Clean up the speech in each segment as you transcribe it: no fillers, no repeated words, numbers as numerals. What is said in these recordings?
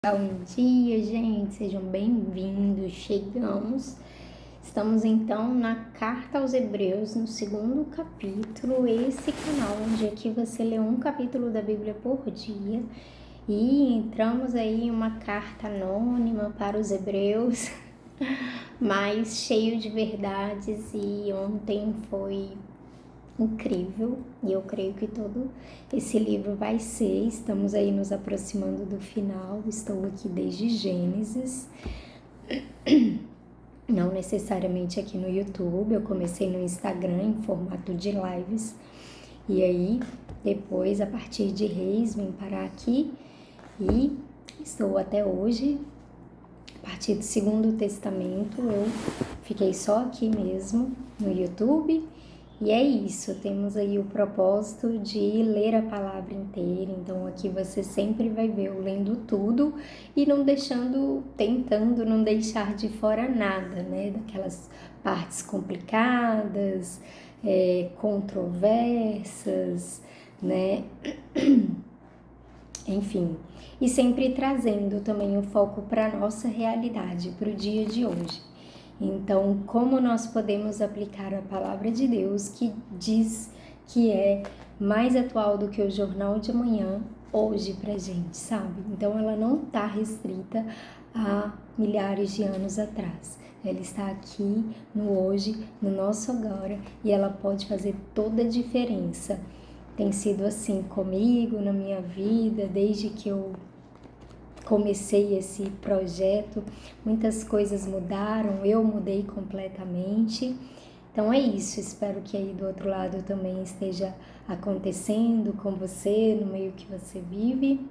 Bom dia, gente, sejam bem-vindos. Estamos então na Carta aos Hebreus, no segundo capítulo, esse canal onde aqui você lê um capítulo da Bíblia por dia, e entramos aí em uma carta anônima para os hebreus, mas cheio de verdades, e ontem foi incrível, e eu creio que todo esse livro vai ser. Estamos aí nos aproximando do final. Estou aqui desde Gênesis, não necessariamente aqui no YouTube. Eu comecei no Instagram em formato de lives, e aí depois, a partir de Reis, vim parar aqui e estou até hoje. A partir do Segundo Testamento eu fiquei só aqui mesmo no YouTube. E é isso, temos aí o propósito de ler a palavra inteira. Então aqui você sempre vai ver eu lendo tudo e tentando não deixar de fora nada, né? Daquelas partes complicadas, controversas, né? Enfim, e sempre trazendo também o foco para a nossa realidade, para o dia de hoje. Então, como nós podemos aplicar a palavra de Deus, que diz que é mais atual do que o jornal de amanhã, hoje pra gente, sabe? Então, ela não está restrita a milhares de anos atrás. Ela está aqui no hoje, no nosso agora, e ela pode fazer toda a diferença. Tem sido assim comigo, na minha vida, desde que eu comecei esse projeto. Muitas coisas mudaram, eu mudei completamente. Então é isso, espero que aí do outro lado também esteja acontecendo com você, no meio que você vive.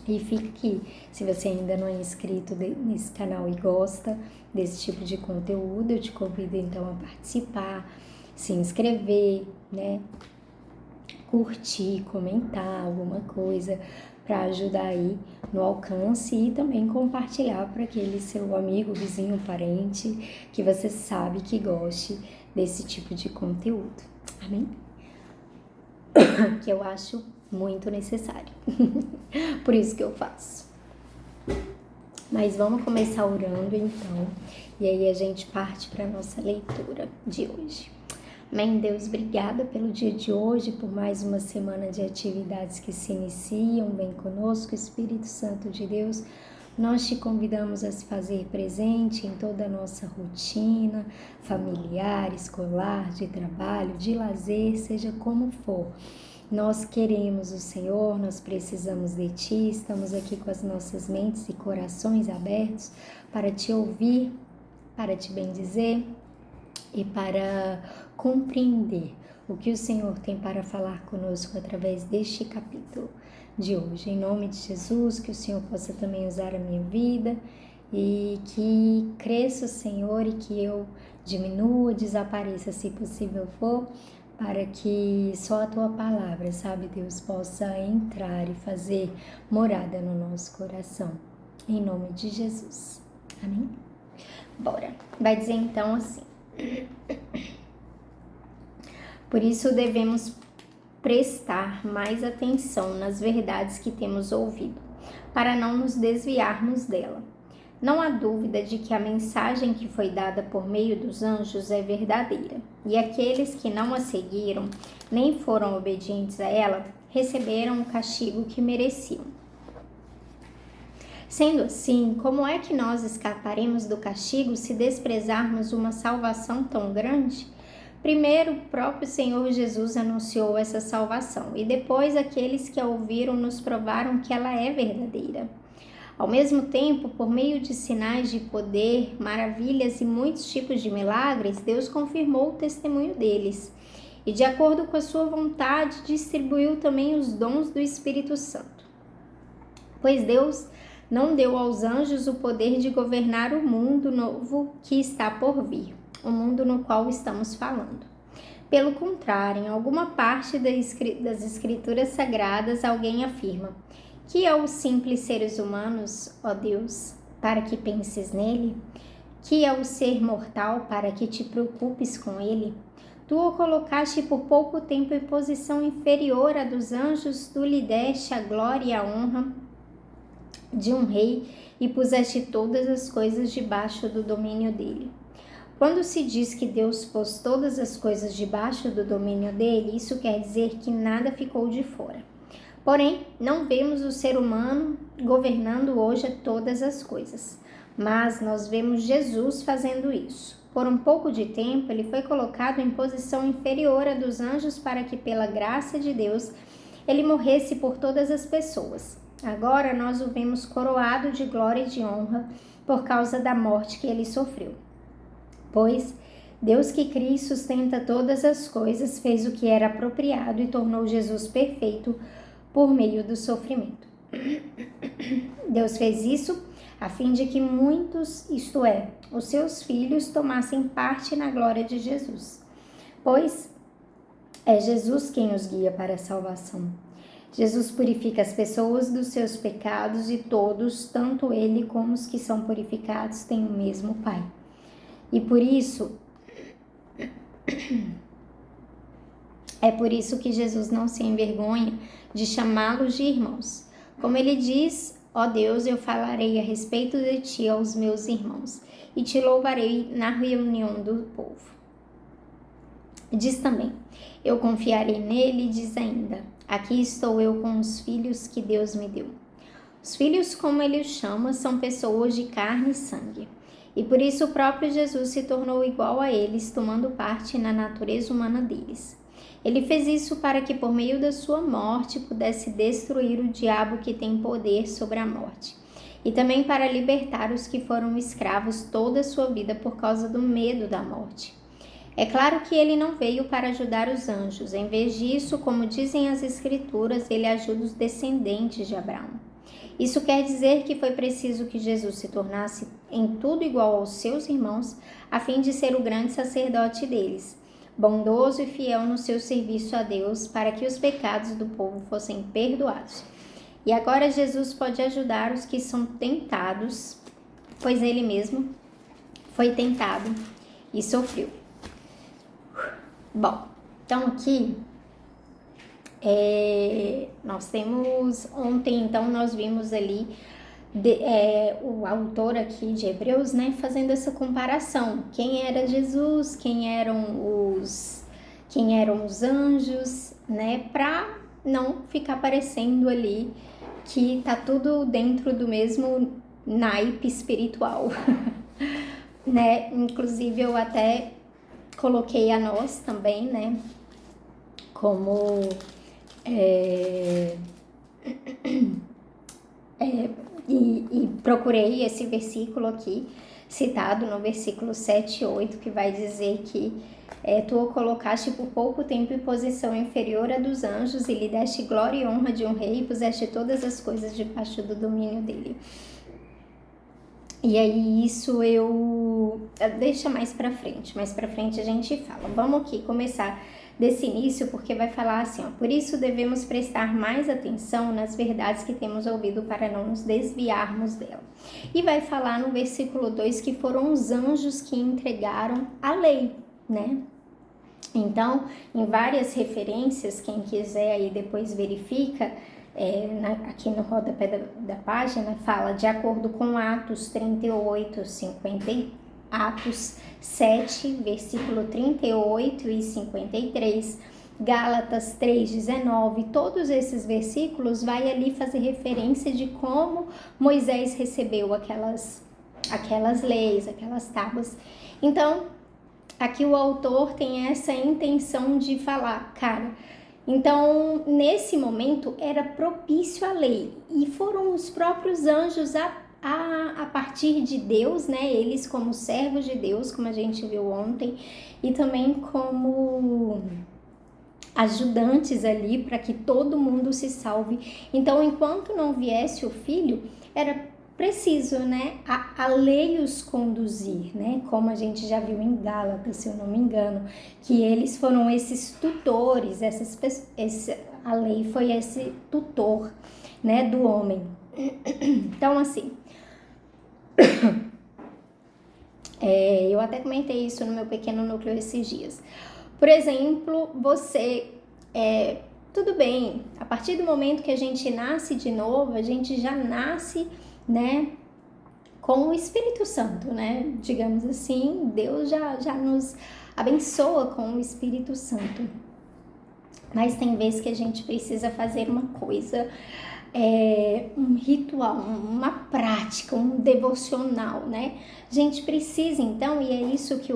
E fica aqui, se você ainda não é inscrito nesse canal e gosta desse tipo de conteúdo, eu te convido então a participar, se inscrever, né? Curtir, comentar alguma coisa para ajudar aí no alcance, e também compartilhar para aquele seu amigo, vizinho, parente que você sabe que goste desse tipo de conteúdo, amém? Que eu acho muito necessário, por isso que eu faço. Mas vamos começar orando então, e aí a gente parte para a nossa leitura de hoje. Amém, Deus, obrigada pelo dia de hoje, por mais uma semana de atividades que se iniciam. Vem conosco, Espírito Santo de Deus. Nós te convidamos a se fazer presente em toda a nossa rotina, familiar, escolar, de trabalho, de lazer, seja como for. Nós queremos o Senhor, nós precisamos de Ti, estamos aqui com as nossas mentes e corações abertos para Te ouvir, para Te bendizer e para compreender o que o Senhor tem para falar conosco através deste capítulo de hoje. Em nome de Jesus, que o Senhor possa também usar a minha vida e que cresça o Senhor e que eu diminua, desapareça, se possível for, para que só a Tua palavra, sabe, Deus, possa entrar e fazer morada no nosso coração. Em nome de Jesus. Amém? Bora. Vai dizer então assim: por isso devemos prestar mais atenção nas verdades que temos ouvido, para não nos desviarmos dela. Não há dúvida de que a mensagem que foi dada por meio dos anjos é verdadeira, e aqueles que não a seguiram, nem foram obedientes a ela, receberam o castigo que mereciam. Sendo assim, como é que nós escaparemos do castigo se desprezarmos uma salvação tão grande? Primeiro, o próprio Senhor Jesus anunciou essa salvação, e depois aqueles que a ouviram nos provaram que ela é verdadeira. Ao mesmo tempo, por meio de sinais de poder, maravilhas e muitos tipos de milagres, Deus confirmou o testemunho deles, e de acordo com a sua vontade, distribuiu também os dons do Espírito Santo. Pois Deus não deu aos anjos o poder de governar o mundo novo que está por vir, o mundo no qual estamos falando. Pelo contrário, em alguma parte das Escrituras Sagradas, alguém afirma: que aos simples seres humanos, ó Deus, para que penses nele? Que ao ser mortal, para que te preocupes com ele? Tu o colocaste por pouco tempo em posição inferior à dos anjos, tu lhe deste a glória e a honra. de um rei e puseste todas as coisas debaixo do domínio dele. Quando se diz que Deus pôs todas as coisas debaixo do domínio dele, isso quer dizer que nada ficou de fora. Porém, não vemos o ser humano governando hoje todas as coisas, mas nós vemos Jesus fazendo isso. Por um pouco de tempo, ele foi colocado em posição inferior à dos anjos para que, pela graça de Deus, ele morresse por todas as pessoas. Agora nós o vemos coroado de glória e de honra por causa da morte que ele sofreu. Pois Deus, que cria e sustenta todas as coisas, fez o que era apropriado e tornou Jesus perfeito por meio do sofrimento. Deus fez isso a fim de que muitos, isto é, os seus filhos, tomassem parte na glória de Jesus. Pois é Jesus quem os guia para a salvação. Jesus purifica as pessoas dos seus pecados e todos, tanto ele como os que são purificados, têm o mesmo Pai. E por isso, é por isso que Jesus não se envergonha de chamá-los de irmãos. Como ele diz: ó Deus, eu falarei a respeito de ti aos meus irmãos e te louvarei na reunião do povo. Diz também: eu confiarei nele, e diz ainda: aqui estou eu com os filhos que Deus me deu. Os filhos, como ele os chama, são pessoas de carne e sangue. E por isso o próprio Jesus se tornou igual a eles, tomando parte na natureza humana deles. Ele fez isso para que, por meio da sua morte, pudesse destruir o diabo que tem poder sobre a morte, e também para libertar os que foram escravos toda a sua vida por causa do medo da morte. É claro que ele não veio para ajudar os anjos. Em vez disso, como dizem as Escrituras, ele ajuda os descendentes de Abraão. Isso quer dizer que foi preciso que Jesus se tornasse em tudo igual aos seus irmãos, a fim de ser o grande sacerdote deles, bondoso e fiel no seu serviço a Deus, para que os pecados do povo fossem perdoados. E agora Jesus pode ajudar os que são tentados, pois ele mesmo foi tentado e sofreu. Bom, então aqui nós temos, ontem então nós vimos ali o autor aqui de Hebreus, né, fazendo essa comparação, quem era Jesus, quem eram os anjos, né, para não ficar parecendo ali que tá tudo dentro do mesmo naipe espiritual, né? Inclusive eu até coloquei a nós também, né, como e procurei esse versículo aqui, citado no versículo 7 e 8, que vai dizer que tu o colocaste por pouco tempo em posição inferior à dos anjos e lhe deste glória e honra de um rei e puseste todas as coisas debaixo do domínio dele. E aí isso deixa mais pra frente a gente fala. Vamos aqui começar desse início, porque vai falar assim, ó: por isso devemos prestar mais atenção nas verdades que temos ouvido para não nos desviarmos dela. E vai falar no versículo 2 que foram os anjos que entregaram a lei, né? Então, em várias referências, quem quiser aí depois verifica, aqui no rodapé da página, fala de acordo com Atos 38, 50, Atos 7, versículo 38 e 53, Gálatas 3, 19, todos esses versículos vai ali fazer referência de como Moisés recebeu aquelas leis, aquelas tábuas. Então, aqui o autor tem essa intenção de falar, cara, então nesse momento era propício a lei, e foram os próprios anjos a partir de Deus, né, eles como servos de Deus, como a gente viu ontem, e também como ajudantes ali para que todo mundo se salve. Então, enquanto não viesse o Filho, era preciso, né, a lei os conduzir, né, como a gente já viu em Gálatas, se eu não me engano, que eles foram esses tutores, a lei foi esse tutor, né, do homem. Então, assim, eu até comentei isso no meu pequeno núcleo esses dias. Por exemplo, tudo bem, a partir do momento que a gente nasce de novo, a gente já nasce, né, com o Espírito Santo, né, digamos assim, Deus já nos abençoa com o Espírito Santo. Mas tem vezes que a gente precisa fazer uma coisa, um ritual, uma prática, um devocional, né? A gente precisa então, e é isso que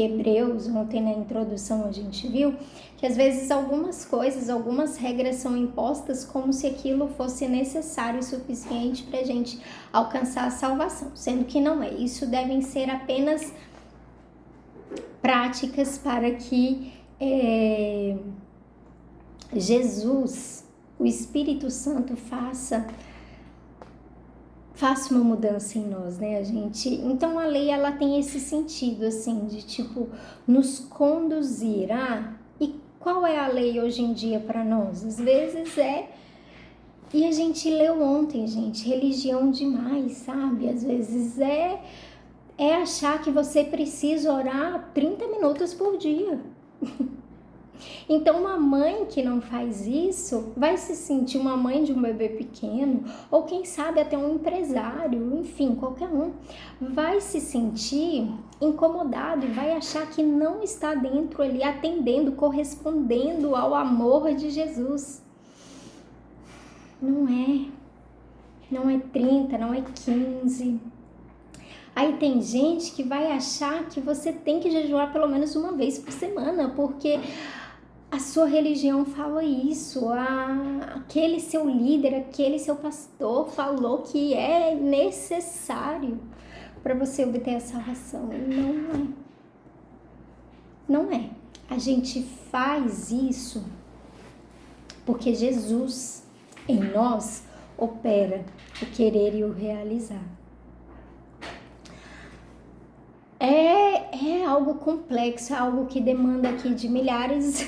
Hebreus, ontem na introdução a gente viu, que às vezes algumas coisas, algumas regras são impostas como se aquilo fosse necessário e suficiente para a gente alcançar a salvação, sendo que não é. Isso devem ser apenas práticas para que Jesus, o Espírito Santo, faça uma mudança em nós, né, então a lei, ela tem esse sentido, assim, de tipo, nos conduzir, e qual é a lei hoje em dia para nós? Às vezes e a gente leu ontem, gente, religião demais, sabe, às vezes é achar que você precisa orar 30 minutos por dia. Então, uma mãe que não faz isso vai se sentir uma mãe de um bebê pequeno, ou quem sabe até um empresário, enfim, qualquer um, vai se sentir incomodado e vai achar que não está dentro ali, atendendo, correspondendo ao amor de Jesus. Não é 30, não é 15. Aí tem gente que vai achar que você tem que jejuar pelo menos uma vez por semana, porque a sua religião fala isso, aquele seu líder, aquele seu pastor falou que é necessário para você obter a salvação. Não é. A gente faz isso porque Jesus em nós opera o querer e o realizar. É algo complexo, é algo que demanda aqui de milhares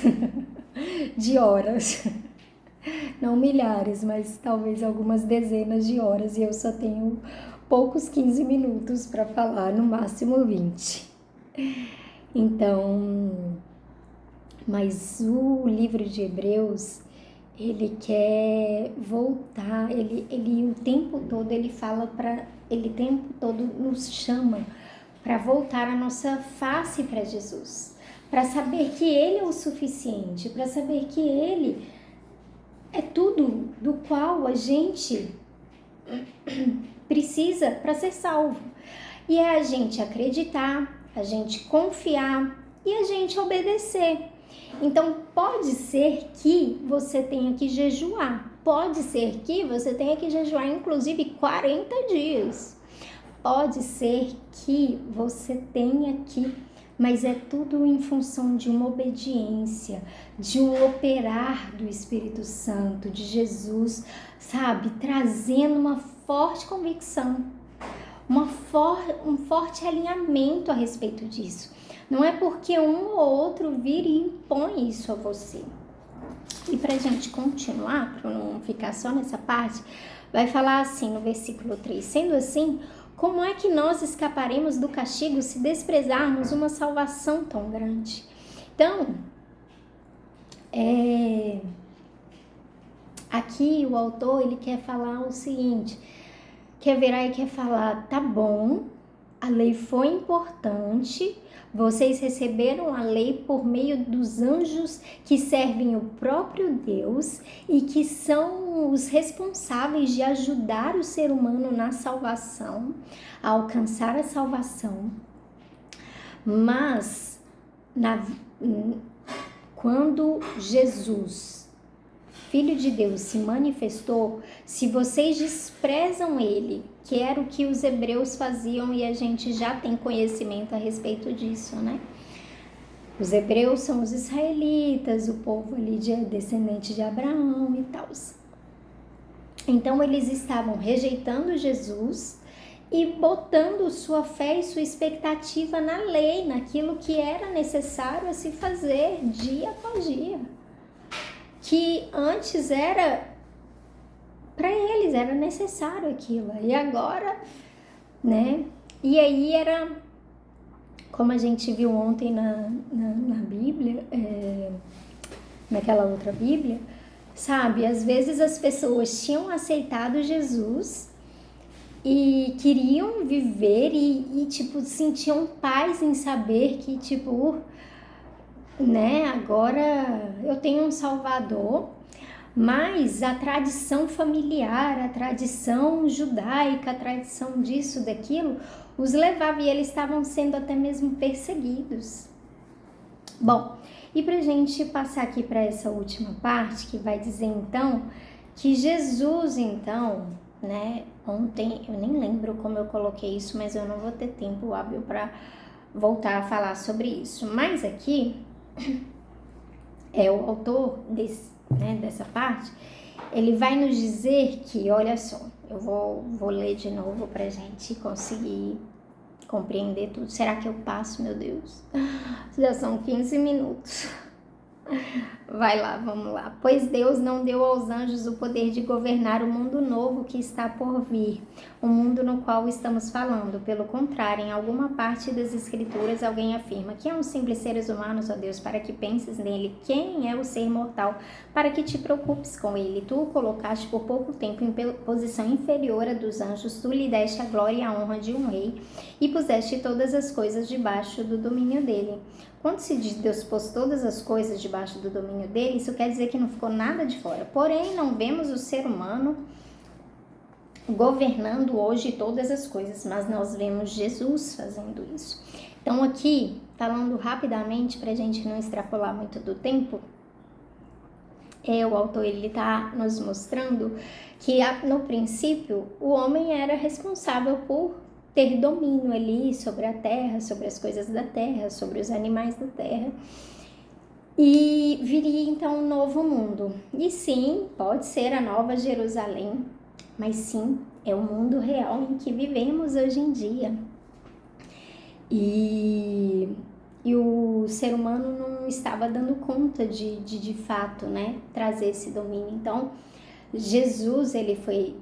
de horas. Não milhares, mas talvez algumas dezenas de horas. E eu só tenho poucos 15 minutos para falar, no máximo 20. Então, mas o livro de Hebreus, ele quer voltar, ele o tempo todo ele fala ele o tempo todo nos chama para voltar a nossa face para Jesus, para saber que Ele é o suficiente, para saber que Ele é tudo do qual a gente precisa para ser salvo. E é a gente acreditar, a gente confiar e a gente obedecer. Então, pode ser que você tenha que jejuar, pode ser que você tenha que jejuar inclusive 40 dias. Pode ser que você tenha que, mas é tudo em função de uma obediência, de um operar do Espírito Santo, de Jesus, sabe? Trazendo uma forte convicção, um forte alinhamento a respeito disso. Não é porque um ou outro vira e impõe isso a você. E pra gente continuar, para não ficar só nessa parte, vai falar assim no versículo 3, sendo assim, como é que nós escaparemos do castigo se desprezarmos uma salvação tão grande? Então, aqui o autor, ele quer falar o seguinte, quer virar e quer falar, tá bom, a lei foi importante, vocês receberam a lei por meio dos anjos que servem o próprio Deus e que são os responsáveis de ajudar o ser humano na salvação, a alcançar a salvação. Mas, quando Jesus, Filho de Deus, se manifestou, se vocês desprezam Ele, que era o que os hebreus faziam e a gente já tem conhecimento a respeito disso, né? Os hebreus são os israelitas, o povo ali descendente de Abraão e tal. Então, eles estavam rejeitando Jesus e botando sua fé e sua expectativa na lei, naquilo que era necessário a se fazer dia após dia. Que antes para eles era necessário aquilo, e agora, né? E aí era, como a gente viu ontem na Bíblia, naquela outra Bíblia, sabe? Às vezes as pessoas tinham aceitado Jesus e queriam viver e tipo, sentiam paz em saber que, tipo, né, agora eu tenho um Salvador, mas a tradição familiar, a tradição judaica, a tradição disso, daquilo, os levava e eles estavam sendo até mesmo perseguidos. Bom, e pra gente passar aqui para essa última parte, que vai dizer então que Jesus, então, né, ontem eu nem lembro como eu coloquei isso, mas eu não vou ter tempo hábil para voltar a falar sobre isso. Mas aqui é o autor dessa parte, ele vai nos dizer que, olha só, eu vou ler de novo pra gente conseguir compreender tudo. Será que eu passo, meu Deus? Já são 15 minutos. Vai lá, vamos lá. Pois Deus não deu aos anjos o poder de governar o mundo novo que está por vir, o mundo no qual estamos falando. Pelo contrário, em alguma parte das Escrituras, alguém afirma que é um simples seres humanos, ó Deus, para que penses nele. Quem é o ser mortal, para que te preocupes com ele? Tu o colocaste por pouco tempo em posição inferior à dos anjos, tu lhe deste a glória e a honra de um rei, e puseste todas as coisas debaixo do domínio dele. Quando se diz Deus pôs todas as coisas debaixo do domínio dele, isso quer dizer que não ficou nada de fora. Porém, não vemos o ser humano governando hoje todas as coisas, mas nós vemos Jesus fazendo isso. Então aqui, falando rapidamente, para a gente não extrapolar muito do tempo, o autor ele está nos mostrando que no princípio o homem era responsável por ter domínio ali sobre a terra, sobre as coisas da terra, sobre os animais da terra. E viria então um novo mundo. E sim, pode ser a nova Jerusalém, mas sim, é o mundo real em que vivemos hoje em dia. E o ser humano não estava dando conta de fato, né, trazer esse domínio. Então, Jesus, ele foi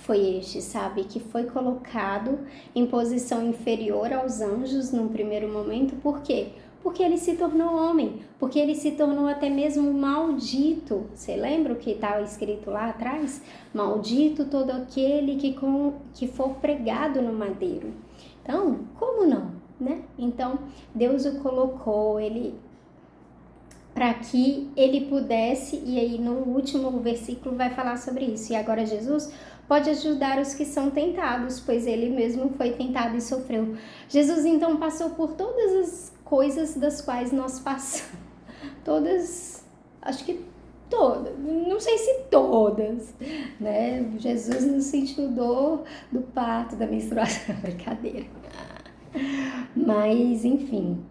este, sabe, que foi colocado em posição inferior aos anjos num primeiro momento. Por quê? Porque ele se tornou homem, porque ele se tornou até mesmo maldito. Você lembra o que estava escrito lá atrás? Maldito todo aquele que for pregado no madeiro. Então, como não, né? Então, Deus o colocou, para que ele pudesse, e aí no último versículo vai falar sobre isso. E agora Jesus pode ajudar os que são tentados, pois ele mesmo foi tentado e sofreu. Jesus então passou por todas as coisas das quais nós passamos. Todas, acho que todas, não sei se todas, né? Jesus não sentiu dor do parto, da menstruação, brincadeira. Mas, enfim,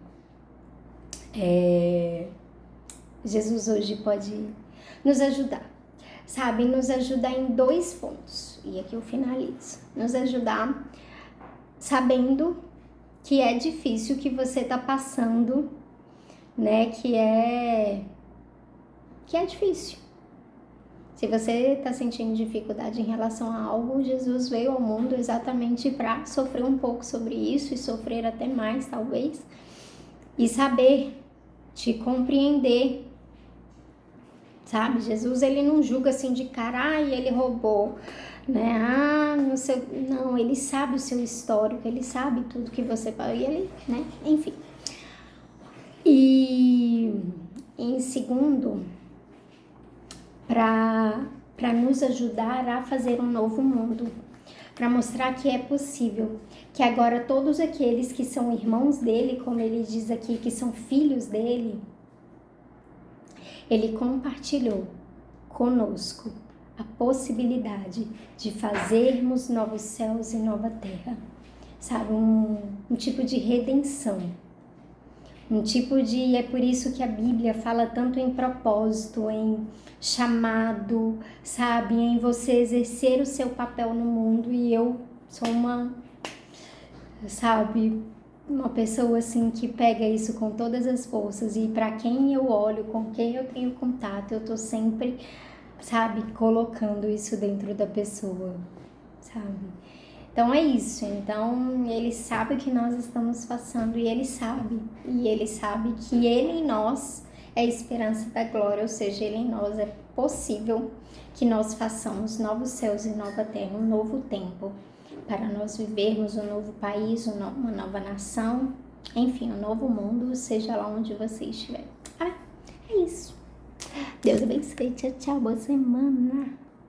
Jesus hoje pode nos ajudar, sabe? Nos ajudar em 2 pontos. E aqui eu finalizo. Nos ajudar sabendo que é difícil, que você tá passando, né? Que é difícil. Se você tá sentindo dificuldade em relação a algo, Jesus veio ao mundo exatamente para sofrer um pouco sobre isso e sofrer até mais, talvez, e saber te compreender. Sabe, Jesus, ele não julga assim de cara, ele roubou, né? Não, ele sabe o seu histórico, ele sabe tudo que você faz, e ele, né? Enfim. E em segundo, para nos ajudar a fazer um novo mundo, para mostrar que é possível, que agora todos aqueles que são irmãos dele, como ele diz aqui, que são filhos dele, ele compartilhou conosco a possibilidade de fazermos novos céus e nova terra, sabe? Um tipo de redenção, um tipo de... É por isso que a Bíblia fala tanto em propósito, em chamado, sabe? Em você exercer o seu papel no mundo. E eu sou uma pessoa assim que pega isso com todas as forças, e para quem eu olho, com quem eu tenho contato, eu tô sempre, sabe, colocando isso dentro da pessoa, sabe? Então é isso. Então ele sabe o que nós estamos passando, e ele sabe que ele em nós é a esperança da glória, ou seja, Ele em nós. É possível que nós façamos novos céus e nova terra, um novo tempo, para nós vivermos um novo país, uma nova nação, enfim, um novo mundo, seja lá onde você estiver. É isso. Deus abençoe. Tchau, tchau. Boa semana.